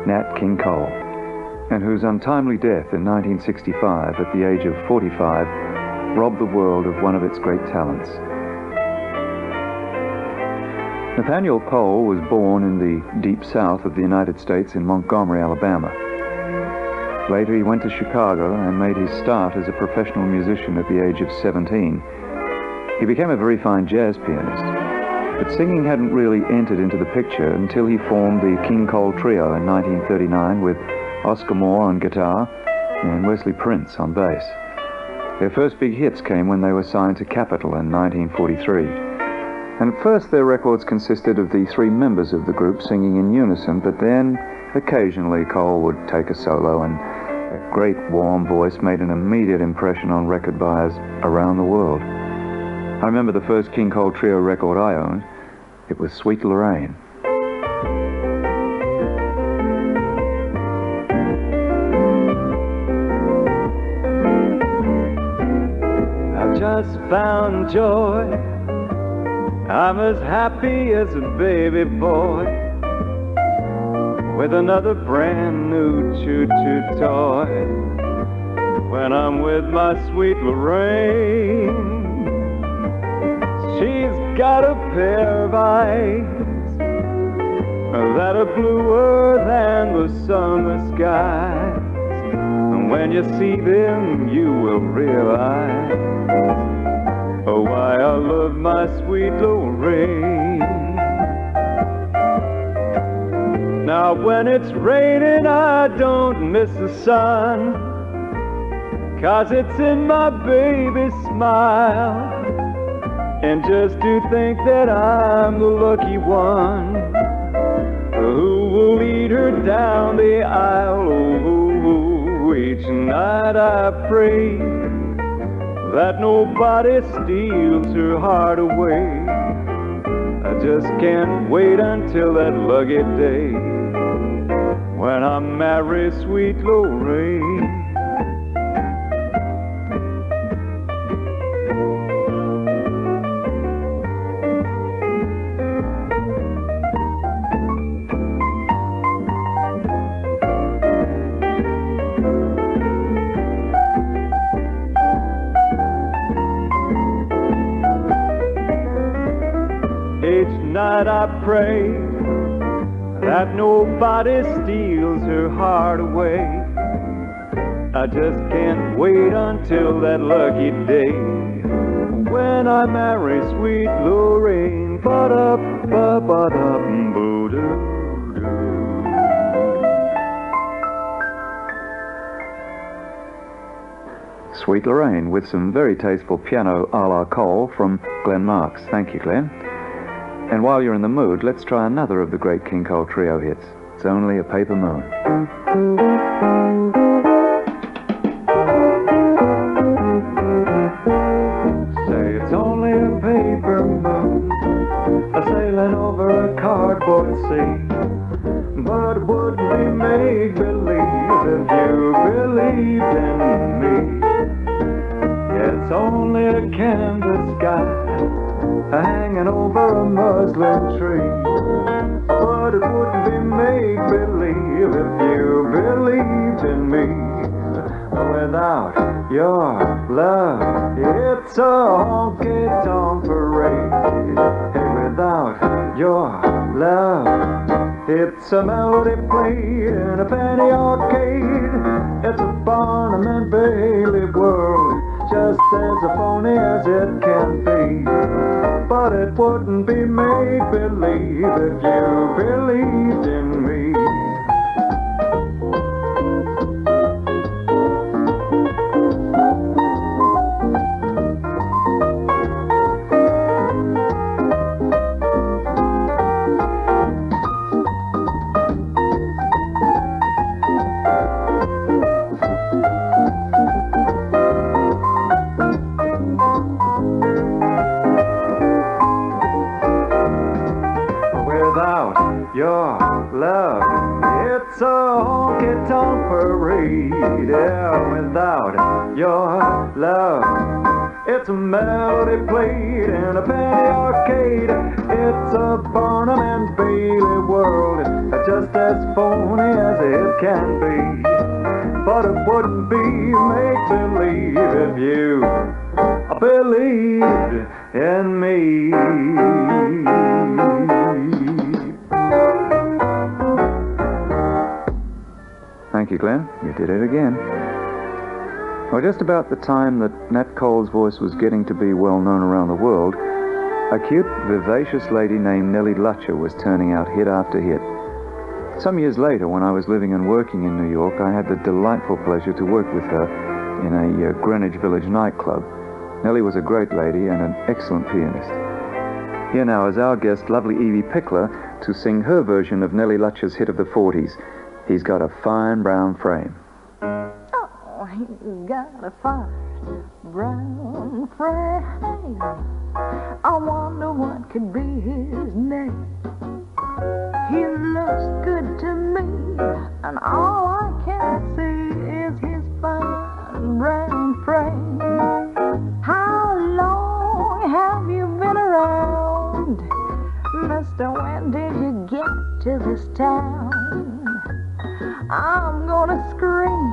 Nat King Cole, and whose untimely death in 1965 at the age of 45 robbed the world of one of its great talents. Nathaniel Cole was born in the deep south of the United States in Montgomery, Alabama. Later he went to Chicago and made his start as a professional musician at the age of 17. He became a very fine jazz pianist, but singing hadn't really entered into the picture until he formed the King Cole Trio in 1939 with Oscar Moore on guitar and Wesley Prince on bass. Their first big hits came when they were signed to Capitol in 1943. And at first their records consisted of the three members of the group singing in unison, but then occasionally Cole would take a solo, and a great warm voice made an immediate impression on record buyers around the world. I remember the first King Cole Trio record I owned. It was Sweet Lorraine. I just found joy. I'm as happy as a baby boy with another brand new choo-choo toy. When I'm with my sweet Lorraine, she's got a pair of eyes that are bluer than the summer skies. And when you see them, you will realize why I love my sweet Lorraine. Now when it's raining, I don't miss the sun, 'cause it's in my baby's smile. And just to think that I'm the lucky one who will lead her down the aisle. Oh, each night I pray that nobody steals her heart away. I just can't wait until that lucky day when I marry sweet Lorraine. I pray that nobody steals her heart away. I just can't wait until that lucky day when I marry sweet Lorraine. Sweet Lorraine with some very tasteful piano a la Cole from Glenn Marks. Thank you, Glenn. And while you're in the mood, let's try another of the great King Cole Trio hits. It's Only a Paper Moon. Say it's only a paper moon, sailing over a cardboard sea. But it wouldn't be make-believe if you believed in me. Yeah, it's only a canvas sky hanging over a muslin tree. But it wouldn't be make-believe if you believed in me. Without your love, it's a honky-tonk parade. Hey, without your love, it's a melody played in a penny arcade. It's a Barnum and Bailey world, just as phony as it can be. But it wouldn't be make-believe if you believed in me. Your love, it's a honky-tonk parade. Yeah, without your love, It's a melody played in a penny arcade. It's a Barnum and Bailey world, just as phony as it can be. But it wouldn't be make-believe if you believed in me. Thank you, Glenn. You did it again. Well, just about the time that Nat Cole's voice was getting to be well known around the world, a cute, vivacious lady named Nellie Lutcher was turning out hit after hit. Some years later, when I was living and working in New York, I had the delightful pleasure to work with her in a Greenwich Village nightclub. Nellie was a great lady and an excellent pianist. Here now is our guest, lovely Evie Pickler, to sing her version of Nellie Lutcher's hit of the 40s, He's Got a Fine Brown Frame. He's got a fine brown frame. I wonder what could be his name. He looks good to me, and all I can see is his fine brown frame. How long have you been around, Mister? When did you get to this town? I'm gonna scream,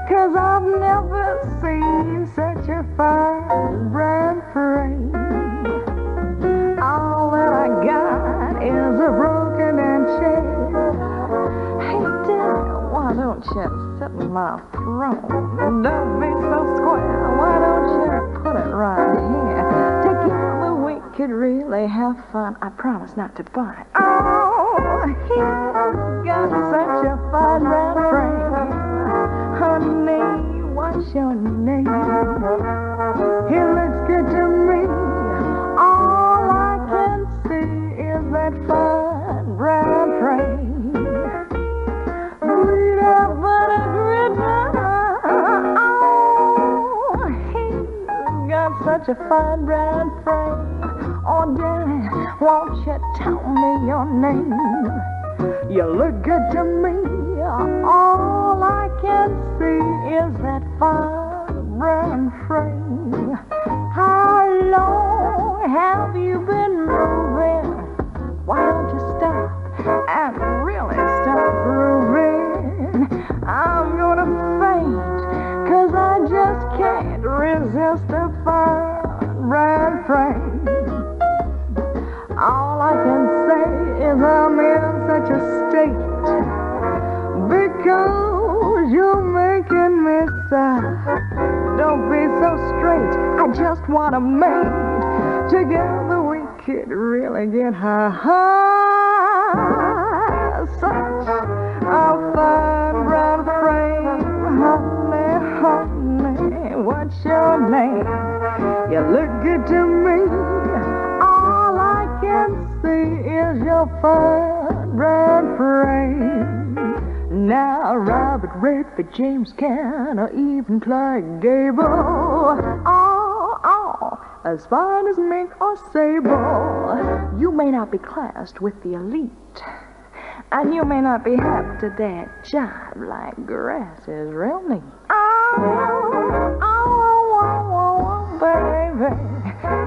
'cause I've never seen such a fine brown frame. All that I got is a broken and chair. Hey, Dad, why don't you sit in my throne? Don't be so square, why don't you put it right here? Together we could really have fun. I promise not to bite. Oh, he's got such a fine brown frame. Honey, what's your name? He looks good to me. All I can see is that fine brown frame. Oh, he's got such a fine brown frame. Oh, Daddy, won't you tell me your name? You look good to me. All I can see is that fine brown frame. How long have you been moving? Why don't you stop and really start grooving? I'm gonna faint, 'cause I just can't resist a fine brown frame. All I can say is I'm in such a state, because you're making me sigh. Don't be so straight, I just want a mate. Together we could really get high. Such a fine brown frame. Honey, honey, what's your name? You look good to me. All I can see is your fine brown frame. Now Robert Redford, James Caan, or even Clark Gable, all as fine as mink or sable. You may not be classed with the elite, and you may not be hep to that jive like grass is real neat. Oh, baby,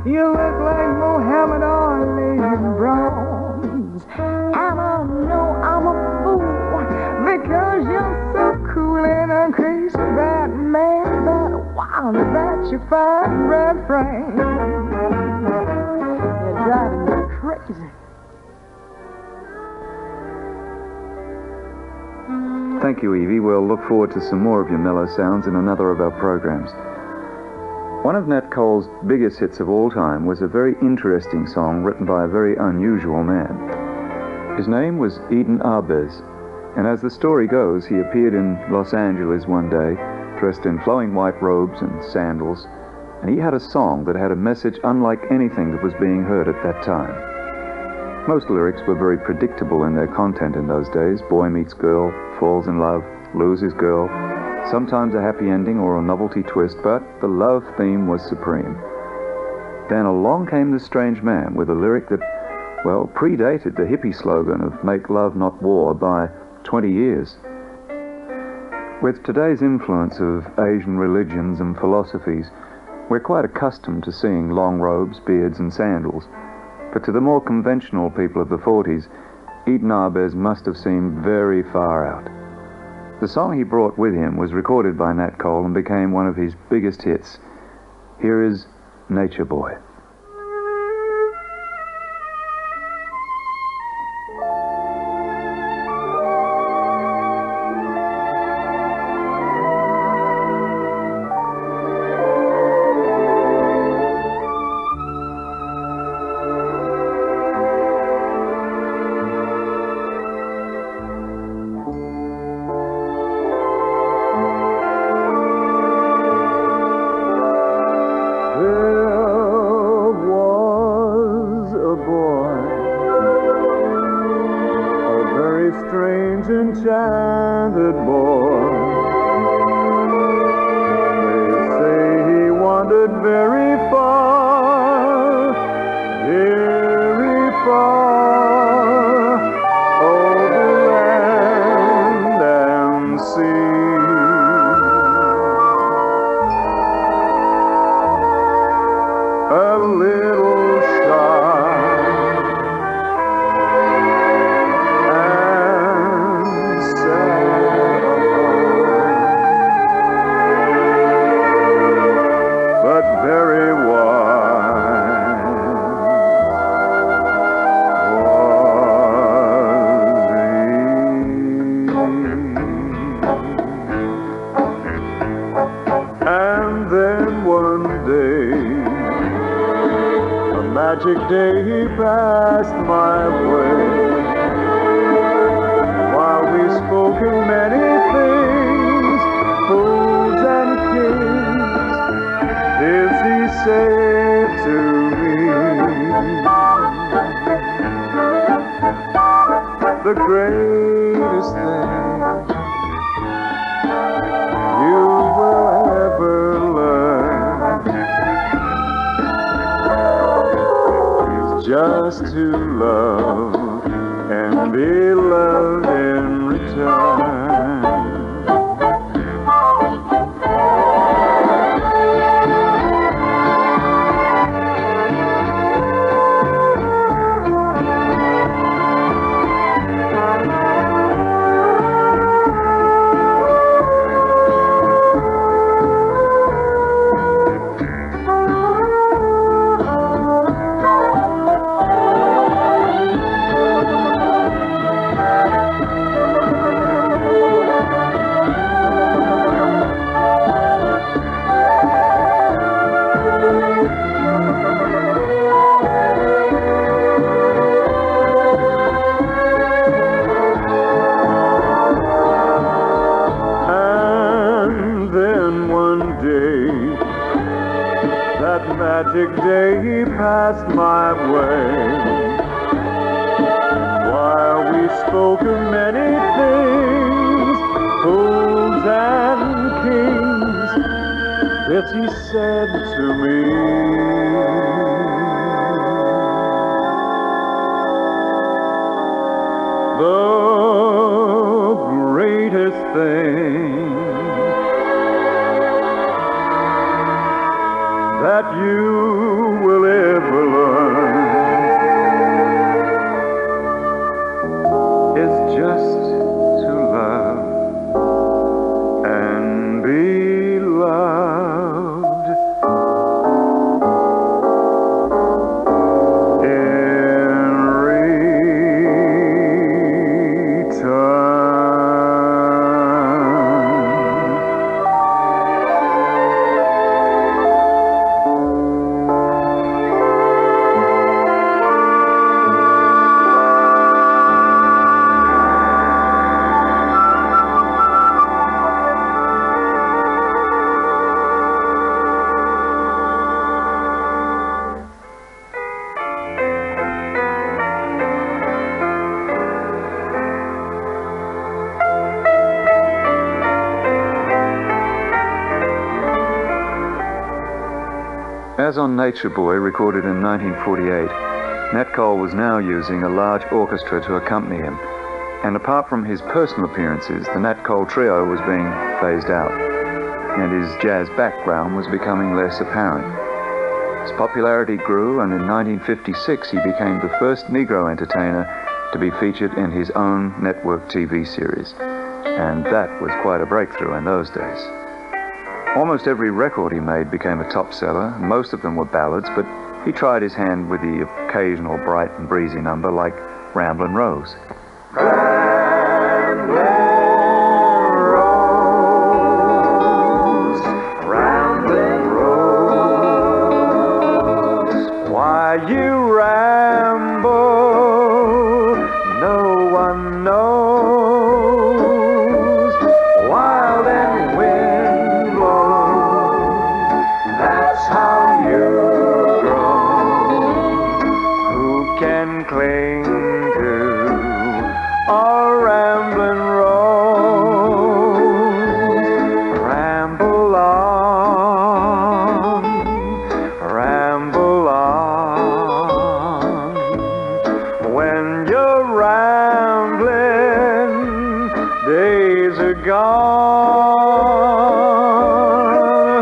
you look like Muhammad Ali in bronze, and I know I'm a fool, because you're so cool and I'm crazy about man, but wow, that's your fine brown frame. You're driving me crazy. Thank you, Evie. We'll look forward to some more of your mellow sounds in another of our programs. One of Nat Cole's biggest hits of all time was a very interesting song written by a very unusual man. His name was Eden Arbez, and as the story goes, he appeared in Los Angeles one day, dressed in flowing white robes and sandals, and he had a song that had a message unlike anything that was being heard at that time. Most lyrics were very predictable in their content in those days. Boy meets girl, falls in love, loses girl, sometimes a happy ending or a novelty twist, but the love theme was supreme. Then along came this strange man with a lyric that, well, predated the hippie slogan of "Make Love Not War" by 20 years. With today's influence of Asian religions and philosophies, We're quite accustomed to seeing long robes, beards and sandals, but to the more conventional people of the 40s, Eden Arbez must have seemed very far out. The song he brought with him was recorded by Nat Cole and became one of his biggest hits. Here is Nature Boy. Enchanted boy. They say he wandered very far over land and sea. A little shy, very wise was he. And then one day, a magic day, he passed my way. While we spoke of many things, fools and kings, this he said to me: the greatest thing you will ever learn is just to love and be loved in return. Magic day he passed my way. While we spoke of many things, fools and kings, this he said to me: the greatest thing that you will ever learn is just to love and be loved in return. As on Nature Boy, recorded in 1948, Nat Cole was now using a large orchestra to accompany him, and apart from his personal appearances, the Nat Cole Trio was being phased out. and his jazz background was becoming less apparent. His popularity grew, and in 1956 he became the first Negro entertainer to be featured in his own network TV series. And that was quite a breakthrough in those days. Almost every record he made became a top seller. Most of them were ballads, but he tried his hand with the occasional bright and breezy number like Ramblin' Rose. Ramblin' Rose, Ramblin' Rose, why you ramble, no one knows. Wild and wind blows, that's how you grow. Who can cling to a ramblin' rose? Ramble on, ramble on. When you're rambling, days are gone.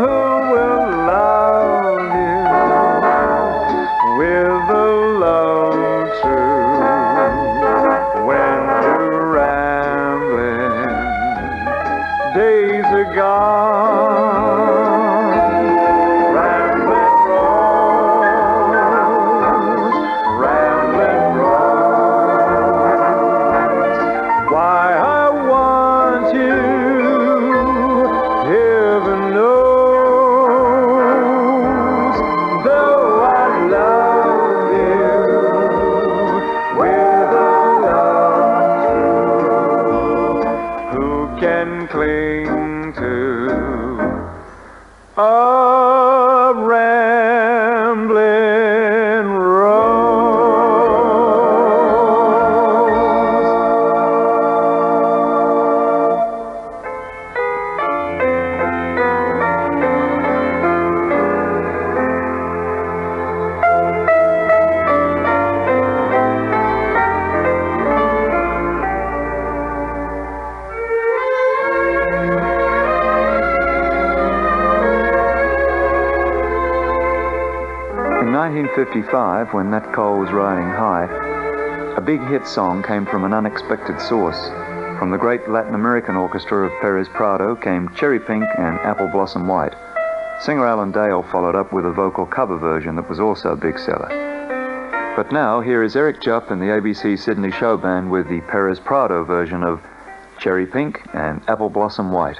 Who will love you with the love true? When you're rambling, days are gone. Ramblin' Rose, Ramblin' Rose, why I want you, heaven knows. Though I love you with a love true, who can cling to a ramblin' In 1955, when Nat Cole was riding high, a big hit song came from an unexpected source. From the great Latin American orchestra of Perez Prado came Cherry Pink and Apple Blossom White. Singer Alan Dale followed up with a vocal cover version that was also a big seller. But now, here is Eric Jupp and the ABC Sydney Showband with the Perez Prado version of Cherry Pink and Apple Blossom White.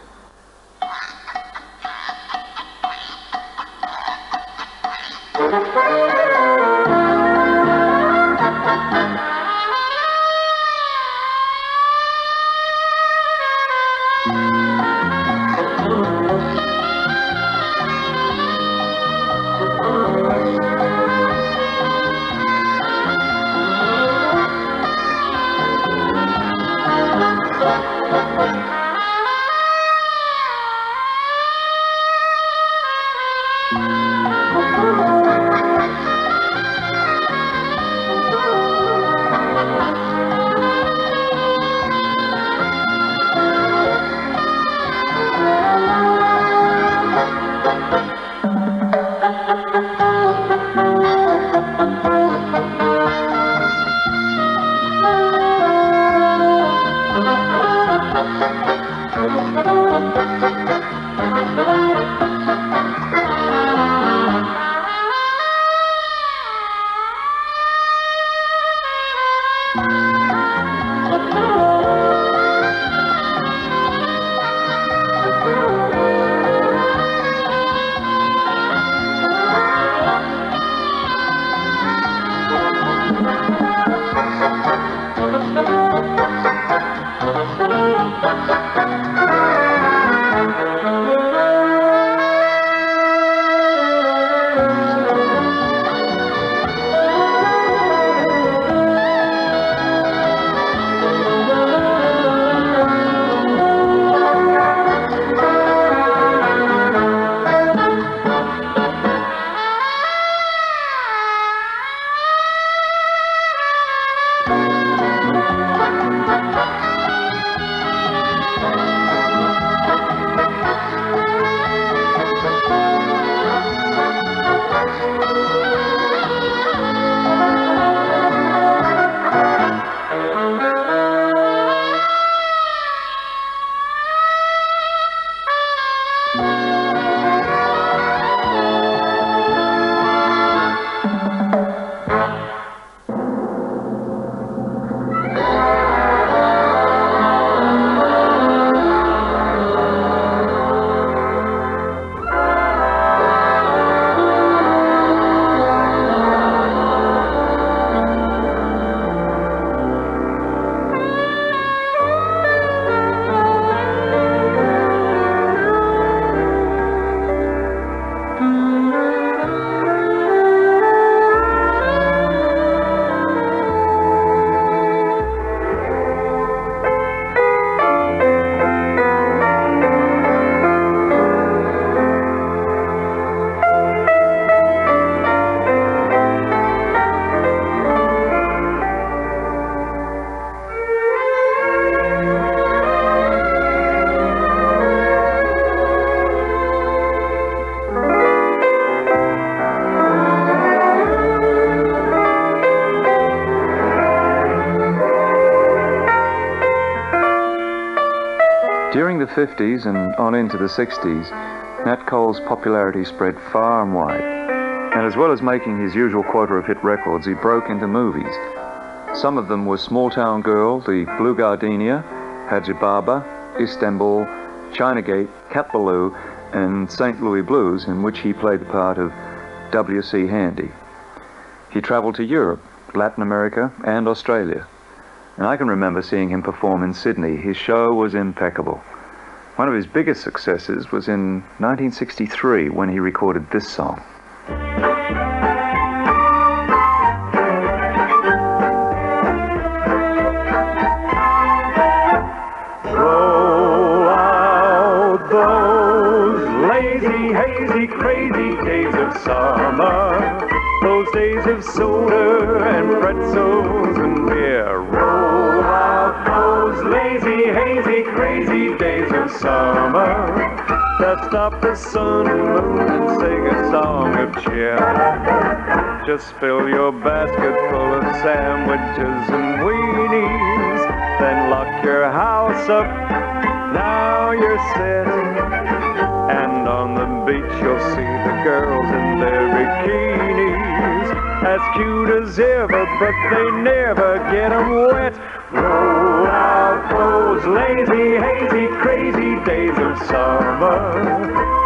During the 50s and on into the 60s, Nat Cole's popularity spread far and wide. And as well as making his usual quota of hit records, he broke into movies. Some of them were Small Town Girl, The Blue Gardenia, Haji Baba, Istanbul, China Gate, Cat Ballou, and St. Louis Blues, in which he played the part of W.C. Handy. He traveled to Europe, Latin America, and Australia. And I can remember seeing him perform in Sydney. His show was impeccable. One of his biggest successes was in 1963 when he recorded this song. Roll out those lazy, hazy, crazy days of summer, those days of soda and pretzels and beer. Roll out those lazy, hazy, crazy days of summer that stop the sun and moon and sing a song of cheer. Just fill your basket full of sandwiches and weenies, then lock your house up. Now you're set, and on the beach you'll see the girls in their bikinis, as cute as ever, but they never get 'em wet. Roll out those lazy, hazy, crazy days of summer,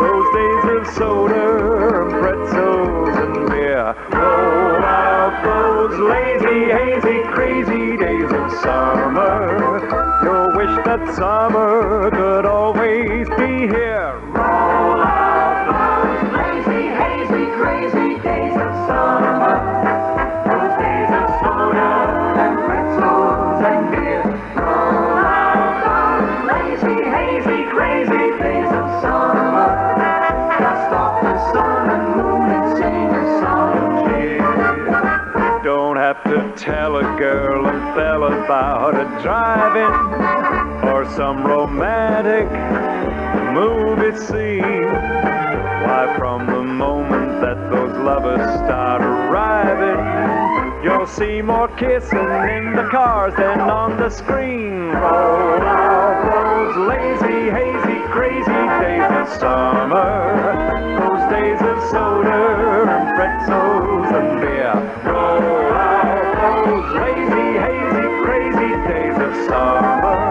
those days of soda and pretzels and beer. Roll out those lazy, hazy, crazy days of summer. You'll wish that summer could always be here. Roll out those lazy, hazy, crazy days of summer, those days of soda and pretzels and beer. Roll out those lazy, hazy, crazy days of summer, dust off the sun and moon and sing a song of cheer. Don't have to tell a girl and fella about a drive-in or some romantic movie scene. Why, from the moment that those lovers start arriving, you'll see more kissing in the cars than on the screen. Roll out those lazy, hazy, crazy days of summer, those days of soda and pretzels and beer. Roll out those lazy, hazy, crazy days of summer.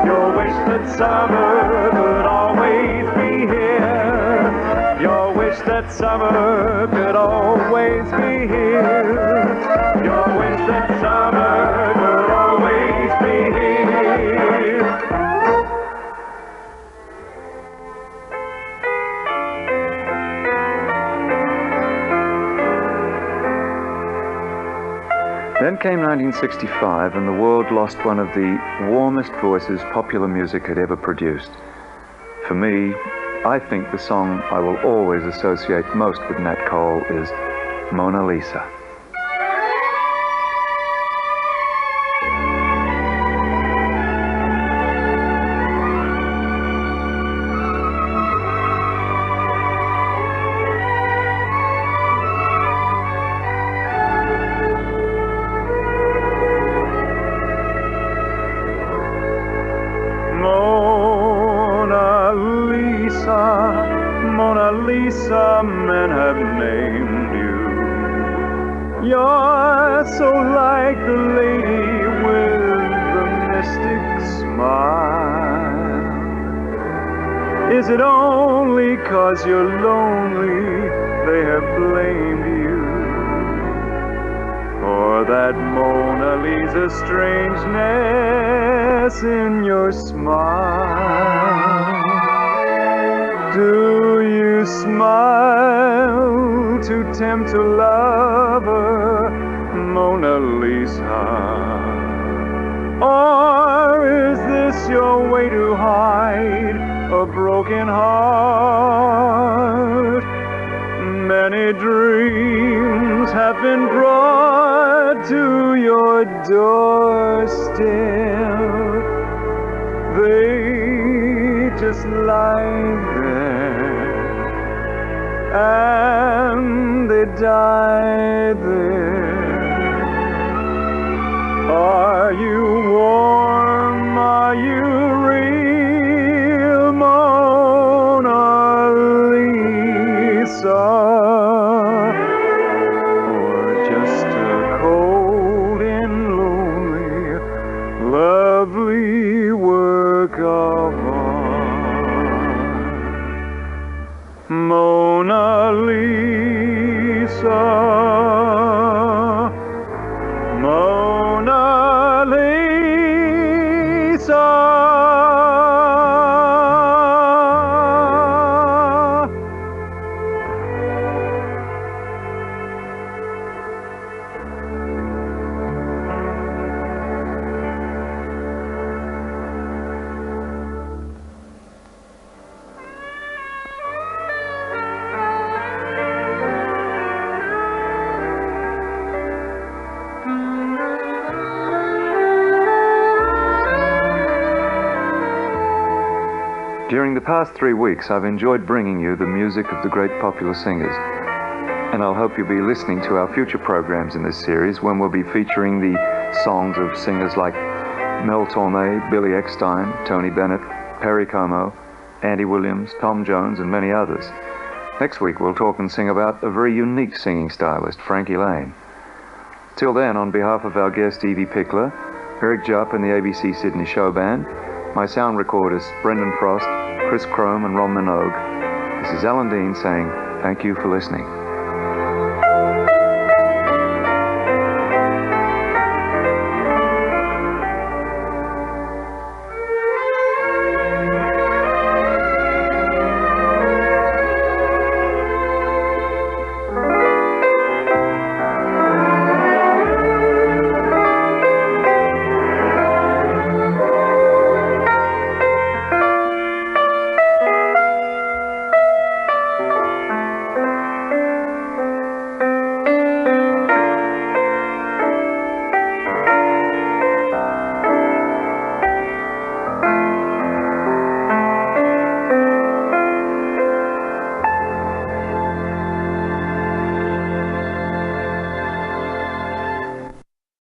You'll wish that summer could always be here. You'll wish that summer could always be here. You'll wish that summer could always be here. Then came 1965, and the world lost one of the warmest voices popular music had ever produced. For me, I think the song I will always associate most with Nat Cole is Mona Lisa. Mona Lisa, men have named you. You're so like the lady with the mystic smile. Is it only 'cause you're lonely they have blamed you for that Mona Lisa strangeness in your smile? Do you smile to tempt a lover, Mona Lisa? Or is this your way to hide a broken heart? Many dreams have been brought to your door still. They just lie there, and they die there. Are you warm? Are you real? Mona Lisa, Mona Lisa. During the past 3 weeks, I've enjoyed bringing you the music of the great popular singers. And I'll hope you'll be listening to our future programs in this series when we'll be featuring the songs of singers like Mel Torme, Billy Eckstine, Tony Bennett, Perry Como, Andy Williams, Tom Jones, and many others. Next week, we'll talk and sing about a very unique singing stylist, Frankie Lane. Till then, on behalf of our guest Evie Pickler, Eric Jupp and the ABC Sydney Showband, my sound recorders, Brendan Frost, Chris Crome and Ron Minogue, this is Alan Dean saying thank you for listening.